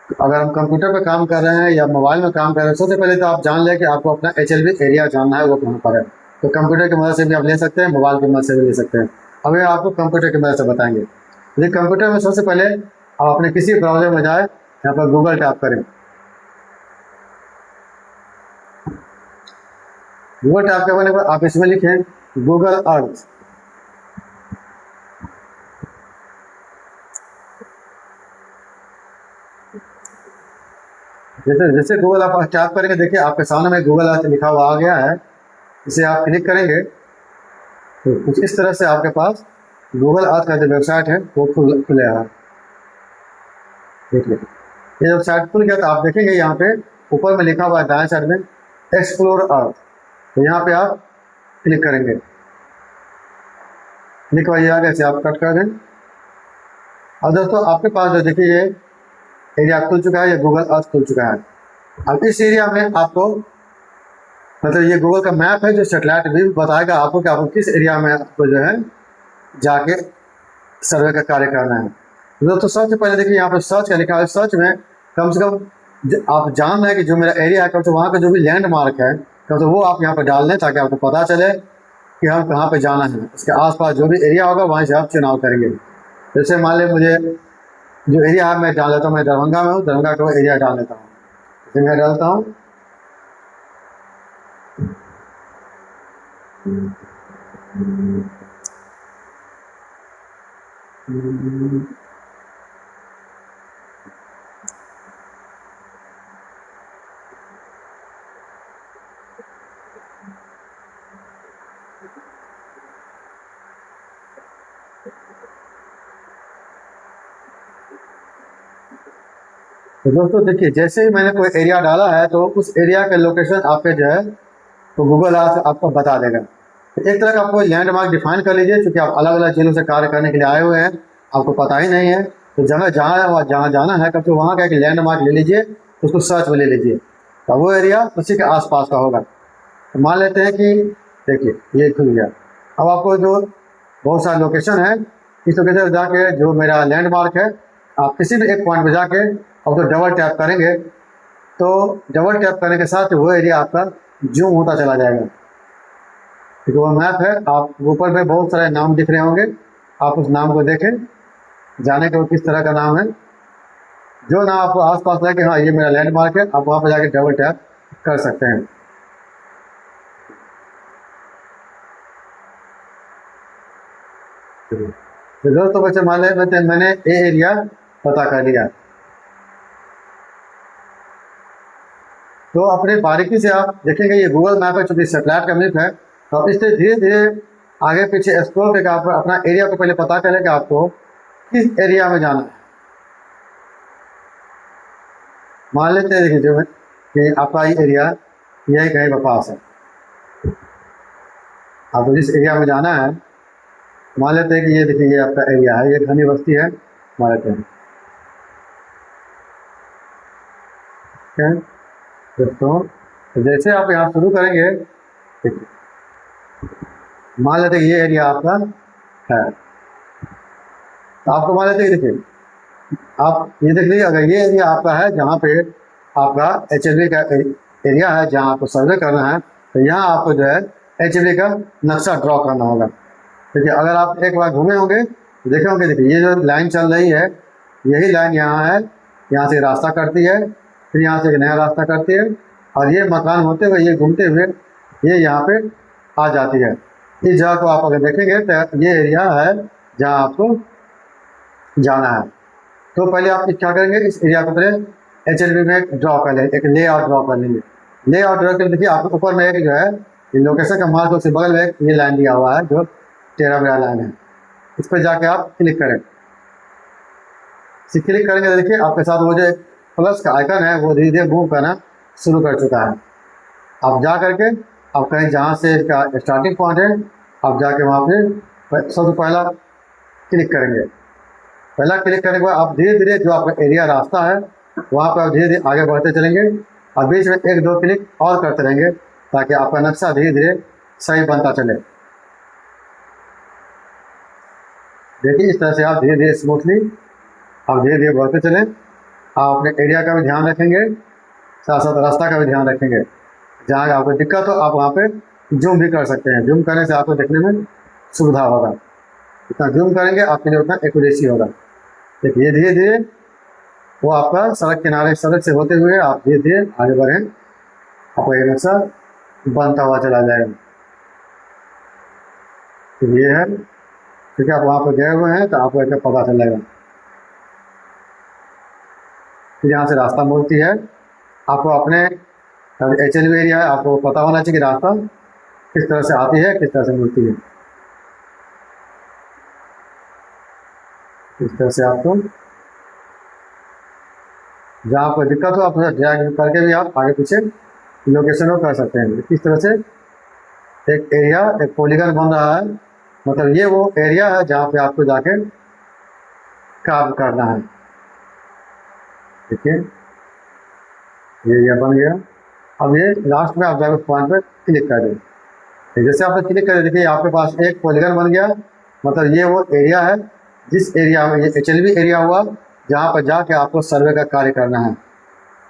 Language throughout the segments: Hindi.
अगर हम कंप्यूटर पे काम कर रहे हैं या मोबाइल में काम कर रहे हैं, सबसे पहले तो आप जान लें कि आपको अपना HLB एरिया जानना है वो कहाँ पर है। तो कंप्यूटर की मदद से भी आप ले सकते हैं, मोबाइल की मदद से भी ले सकते हैं। अभी आपको कंप्यूटर की मदद से बताएंगे। ये कंप्यूटर में सबसे पहले आप अपने किसी ब्राउजर में जाए, यहाँ पर गूगल टाइप करें। गूगल टाइप करने के बाद आप इसमें लिखें गूगल अर्थ। जैसे जैसे गूगल आप टाइप करेंगे, देखिए आपके सामने में गूगल अर्थ लिखा हुआ आ गया है। इसे आप क्लिक करेंगे तो कुछ इस तरह से आपके पास गूगल अर्थ का जो वेबसाइट है वो खुलेगा। देखिए ये वेबसाइट खुल गया तो आप देखेंगे यहाँ पे ऊपर में लिखा हुआ है दाएं साइड में एक्सप्लोर अर्थ। तो यहाँ पे आप क्लिक करेंगे, क्लिक वाली आगे से आप कट कर दें। और दोस्तों आपके पास जो देखिए ये एरिया खुल चुका है, ये गूगल अर्थ खुल चुका है। अब इस एरिया में आपको मतलब ये गूगल का मैप है जो सेटेलाइट व्यू बताएगा आपको कि आपको किस एरिया में आपको जो है जाके सर्वे का कार्य करना है। दोस्तों सबसे पहले देखिए यहाँ पर सर्च का लिखा है। सर्च में कम से कम आप जान रहे हैं कि जो मेरा एरिया है, कम से वहाँ का जो भी लैंडमार्क है कम से वो आप यहाँ पर डाल दें, ताकि आपको पता चले कि हम कहाँ पे जाना है। इसके आसपास जो भी एरिया होगा वहीं से आप चुनाव करेंगे। जैसे मान लें मुझे जो एरिया है मैं डाल लेता हूँ, मैं दरभंगा में हूँ, दरभंगा का एरिया डाल लेता हूँ। जैसे मैं डालता हूँ तो दोस्तों देखिए जैसे ही मैंने कोई एरिया डाला है तो उस एरिया का लोकेशन आपके जो है तो गूगल अर्थ आपको बता देगा। तो एक तरह का आपको लैंडमार्क डिफाइन कर लीजिए, क्योंकि आप अलग अलग जिलों से कार्य करने के लिए आए हुए हैं, आपको पता ही नहीं है। तो जगह जहाँ जाना है कब तो वहाँ का एक लैंडमार्क ले लीजिए, उसको सर्च में ले लीजिए, तो वो एरिया उसी के आसपास का होगा। तो मान लेते हैं कि देखिए ये खुल गया। अब आपको जो बहुत सारे लोकेशन है, इस लोकेशन पर जाके जो मेरा लैंडमार्क है आप किसी भी एक पॉइंट पर जाके और तो डबल टैप करेंगे, तो डबल टैप करने के साथ वो एरिया आपका जूम होता चला जाएगा। क्योंकि वो मैप है, आप ऊपर में बहुत सारे नाम दिख रहे होंगे, आप उस नाम को देखें, जाने के वो किस तरह का नाम है। जो नाम आपको आसपास लगे हाँ ये मेरा लैंडमार्क है, आप वहाँ पर जाके डबल टैप कर सकते हैं। तो दोस्तों बच्चे मान लें मैंने ए एरिया पता कर लिया, तो अपने बारीकी से आप देखेंगे ये गूगल मैप है, चूंकि सेटेलाइट का मैप है, तो इससे धीरे धीरे आगे पीछे एक्सप्लोर करके आप अपना एरिया को पहले पता करें कि आपको किस एरिया में जाना है। मान लेते हैं देखिए जो कि आपका ये एरिया यही कहीं पर पास है, आपको जिस एरिया में जाना है मान लेते हैं कि ये देखिए ये आपका एरिया है, ये घनी बस्ती है मान लेते हैं। ठीक है दोस्तों, तो जैसे आप यहाँ शुरू करेंगे देखिए मान लेते हैं ये एरिया आपका है, तो आपको मान लेते हैं देखिए आप ये देख लीजिए, अगर ये एरिया आपका है जहाँ पे आपका HLB का एरिया है जहाँ आपको सर्वे करना है, तो यहाँ आपको जो है HLB का नक्शा ड्रॉ करना होगा। देखिए अगर आप एक बार घूमे होंगे तो देखे होंगे, देखिए ये जो लाइन चल रही है यही लाइन यहाँ है, यहाँ से रास्ता करती है, फिर यहाँ से एक नया रास्ता करती है, और ये मकान होते हुए ये घूमते हुए ये यहाँ पे आ जाती है। इस जगह को आप अगर देखेंगे तो ये एरिया है जहाँ आपको जाना है। तो पहले आप क्या करेंगे, इस एरिया को पहले HLB में ड्रॉ कर लेंगे, एक लेआउट ड्रॉ कर लेंगे। लेआउट ड्रॉ कर देखिए आपको ऊपर में एक जो है लोकेशन का मार्क उसके बगल में एक ये लाइन दिया हुआ है जो 13 मेरा लाइन है, इस पर जाके आप क्लिक करें। क्लिक करेंगे तो देखिए आपके साथ वो जो प्लस का आइकन है वो धीरे धीरे मूव करना शुरू कर चुका है। आप जा करके आप कहीं जहाँ से इसका स्टार्टिंग पॉइंट है आप जाके वहाँ पे सबसे पहला क्लिक करेंगे। पहला क्लिक करने के बाद आप धीरे धीरे जो आपका एरिया रास्ता है वहाँ पर आप धीरे धीरे आगे बढ़ते चलेंगे, और बीच में एक दो क्लिक और करते रहेंगे ताकि आपका नक्शा धीरे धीरे सही बनता चले। देखिए इस तरह से आप धीरे धीरे स्मूथली आप धीरे धीरे बढ़ते चलें। आप अपने एरिया का भी ध्यान रखेंगे, साथ साथ रास्ता का भी ध्यान रखेंगे। जहाँ आपको दिक्कत हो आप वहाँ पे जूम भी कर सकते हैं। जूम करने से आपको देखने में सुविधा होगा। जितना जूम करेंगे आपके लिए उतना एक्यूरेसी होगा। देखिए धीरे धीरे वो आपका सड़क किनारे, सड़क से होते हुए आप धीरे धीरे आगे बढ़ें, आपका ये नक्शा बनता हुआ चला जाएगा। तो ये है, क्योंकि आप वहाँ पर गए हुए हैं तो आपको एक पता चलेगा। फिर यहाँ से रास्ता मोड़ती है, आपको अपने HLB एरिया है, आपको पता होना चाहिए कि रास्ता किस तरह से आती है, किस तरह से मुड़ती है। इस तरह से आपको जहाँ आपको दिक्कत हो आप ड्रैग करके भी आप आगे पीछे लोकेशन को कर सकते हैं। इस तरह से एक एरिया, एक पॉलीगन बन रहा है, मतलब ये वो एरिया है जहाँ पे आपको जाके काम करना है। देखिए ये एरिया बन गया। अब ये लास्ट में आप जाकर पॉइंट पर क्लिक कर दें। जैसे आपने क्लिक कर, देखिए आपके पास एक पॉलीगन बन गया, मतलब ये वो एरिया है जिस एरिया में ये HLB एरिया हुआ, जहाँ पर जाके आपको सर्वे का कार्य करना है।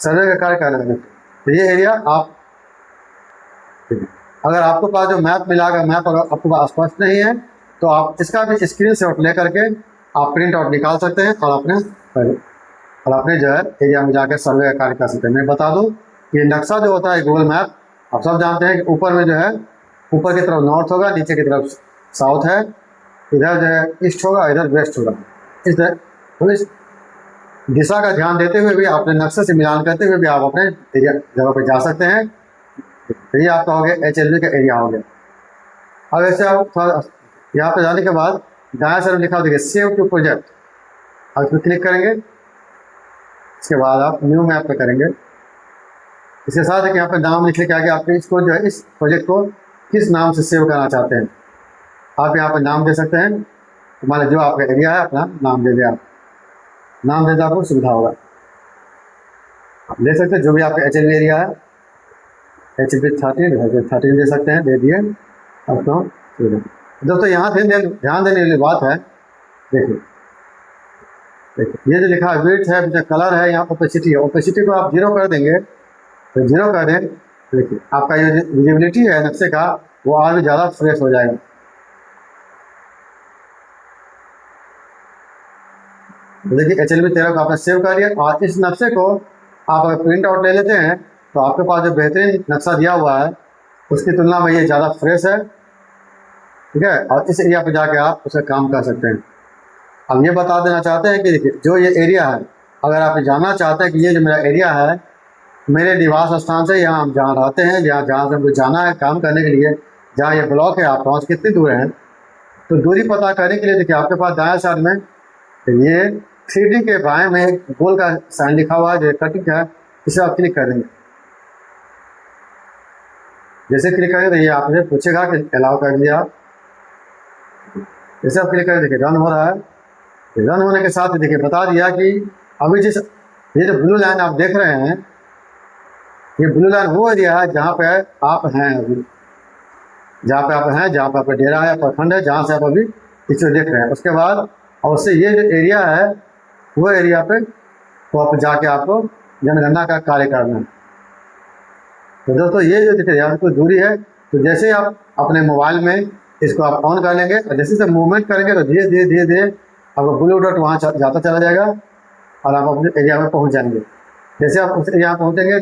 सर्वे का कार्य करना है तो ये एरिया आप, अगर आपके पास जो मैप मिलागा, मैप अगर आपके पास स्पष्ट नहीं है तो आप इसका भी स्क्रीनशॉट ले करके आप प्रिंट आउट निकाल सकते हैं और अपने जो है एरिया में जाकर सर्वे का कार्य कर सकते हैं। मैं बता दूं कि नक्शा जो होता है गूगल मैप, आप सब जानते हैं कि ऊपर में जो है, ऊपर की तरफ नॉर्थ होगा, नीचे की तरफ साउथ है, इधर जो है ईस्ट होगा, इधर वेस्ट होगा। इस दिशा का ध्यान देते हुए भी, अपने नक्शे से मिलान करते हुए भी आप अपने एरिया जगह पर जा सकते हैं। तो ये आपका हो गया HLB का एरिया हो गया। अब ऐसे आप थोड़ा यहाँ पे जाने के बाद दाएं साइड लिखा देखिए सेव टू प्रोजेक्ट, आप इस पर क्लिक करेंगे। इसके बाद आप न्यू मैप पे करेंगे। इसके साथ एक यहाँ पे नाम लिखने के आगे आप इसको जो है, इस प्रोजेक्ट को किस नाम से सेव करना चाहते हैं आप यहाँ पे नाम दे सकते हैं। मान लीजिए जो आपका एरिया है अपना नाम दे दिया, नाम देते आपको सुविधा होगा। आप ले सकते हैं जो भी आपका HLB एरिया है, HLB 13 दे सकते हैं, दे दिए आपको। दोस्तों यहाँ ध्यान देने वाली बात है, देखिए ये जो लिखा है विड्थ है, जो कलर है, यहाँ ओपेसिटी है, ओपेसिटी को आप 0 कर देंगे तो 0 कर दें, देखिए आपका ये विजिबिलिटी है नक्शे का वो और भी ज़्यादा फ्रेश हो जाएगा। देखिए HLB 13 को आपने सेव कर लिया और इस नक्शे को आप अगर प्रिंट आउट ले लेते हैं तो आपके पास जो बेहतरीन नक्शा दिया हुआ है उसकी तुलना में ये ज़्यादा फ्रेश है, ठीक है। और इस एरिया पे जाके आप उसका काम कर सकते हैं। अब ये बता देना चाहते हैं कि देखिए जो ये एरिया है, अगर आप जानना चाहते हैं कि ये जो मेरा एरिया है मेरे निवास स्थान से, यहाँ हम जहाँ रहते हैं, जहाँ से हमको जाना है काम करने के लिए, जहाँ ये ब्लॉक है आप पहुँच कितनी दूर हैं, तो दूरी पता करने के लिए देखिए आपके पास दाएं साइड में ये 3D के बाएं में एक गोल का साइन लिखा हुआ है जो कटिंग है, इसे आप क्लिक कर देंगे। जैसे क्लिक करेंगे तो ये आपसे पूछेगा कि अलाउ कर दिया आप, जैसे आप क्लिक करें देखिए रन हो रहा है। रन होने के साथ देखिए बता दिया कि अभी जिस ये जो ब्लू लाइन आप देख रहे हैं, ये ब्लू लाइन वो एरिया है जहाँ पे आप हैं अभी, जहाँ पे आप हैं, जहाँ पे आपका डेरा है, प्रखंड है, जहाँ से आप अभी इसको देख रहे हैं। उसके बाद और उससे ये जो एरिया है वो एरिया पे तो आप जाके आपको जनगणना का कार्य करना है। तो दोस्तों ये जो देखिए यहाँ कोई दूरी है, तो जैसे आप अपने मोबाइल में इसको आप ऑन कर लेंगे और जैसे से मूवमेंट करेंगे तो धीरे धीरे धीरे धीरे आपको ब्लू डॉट वहाँ जाता चला जाएगा और आप अपने एरिया में पहुँच जाएंगे। जैसे आप उस एरिया में पहुँचेंगे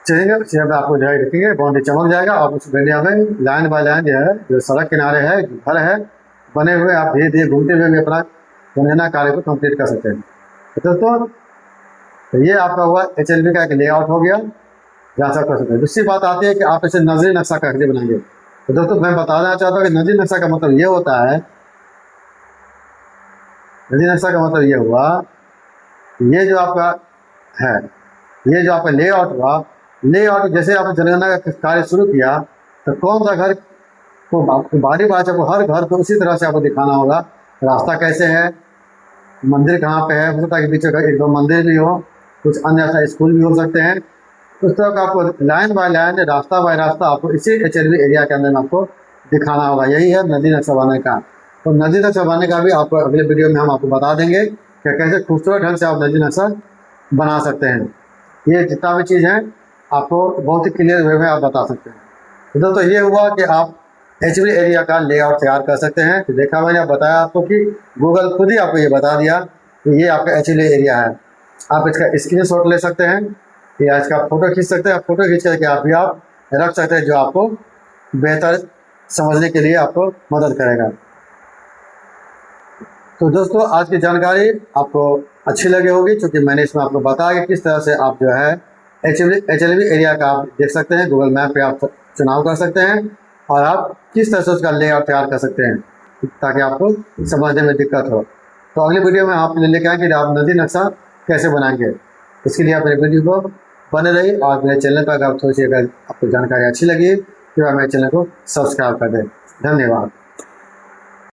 चलेंगे उस जगह आपको जो है देखेंगे बाउंड्री चमक जाएगा और उस एरिया में लाइन बाय लाइन जो है, जो सड़क किनारे है, घर है बने हुए, आप धीरे धीरे घूमते हुए भी अपना जनगणना कार्य को कंप्लीट कर सकते हैं। तो दोस्तों तो ये आपका हुआ HLB का एक लेआउट हो गया जहाँ से आप कर सकते हैं। दूसरी बात आती है कि आप इसे नजरी नक्शा कैसे बनाएंगे। तो दोस्तों मैं बता देना चाहता हूँ कि नजरी नक्शा का मतलब ये होता है, नजरी नक्शा का मतलब ये हुआ ये जो आपका है, ये जो आपका लेआउट हुआ, लेआउट जैसे आपने जनगणना का कार्य शुरू किया तो कौन सा घर को बारी बारी आपको हर घर को उसी तरह से आपको दिखाना होगा। रास्ता कैसे है, मंदिर कहाँ पे है, हो सकता है कि पीछे एक दो मंदिर भी हो, कुछ अन्य ऐसा स्कूल भी हो सकते हैं। उस तरह का आपको लाइन बाय लाइन, रास्ता बाय रास्ता आपको इसी HLB एरिया के अंदर में आपको दिखाना होगा। यही है नदी नक्शा बनाने का। तो नदी नक्शा बनाने का भी आपको अगले वीडियो में हम आपको बता देंगे कि कैसे खूबसूरत ढंग से आप नदी नक्शा बना सकते हैं। ये जितना भी चीज़ है आपको बहुत ही क्लियर वे में आप बता सकते हैं। तो दोस्तों ये हुआ कि आप एचवी एरिया का लेआउट तैयार कर सकते हैं। तो देखा मैंने बताया आपको कि गूगल खुद ही आपको ये बता दिया कि ये आपका एचवी एरिया है। आप इसका स्क्रीनशॉट ले सकते हैं या इसका फोटो खींच सकते हैं। फोटो खींच करके आप रख सकते हैं, जो आपको बेहतर समझने के लिए आपको मदद करेगा। तो दोस्तों आज की जानकारी आपको अच्छी लगी होगी, क्योंकि मैंने इसमें आपको बताया कि किस तरह से आप जो है एचएलवी एरिया का आप देख सकते हैं। गूगल मैप पे आप चुनाव कर सकते हैं और आप किस तरह से उसका लेआउट तैयार कर सकते हैं ताकि आपको समझने में दिक्कत हो। तो अगली वीडियो में आप लेके आएंगे कि आप नदी नक्शा कैसे बनाएंगे। इसके लिए आप मेरे वीडियो को बने रहिए और मेरे चैनल पर अगर थोड़ी सी अगर आपको जानकारी अच्छी लगी तो आप मेरे चैनल को सब्सक्राइब कर दें। धन्यवाद।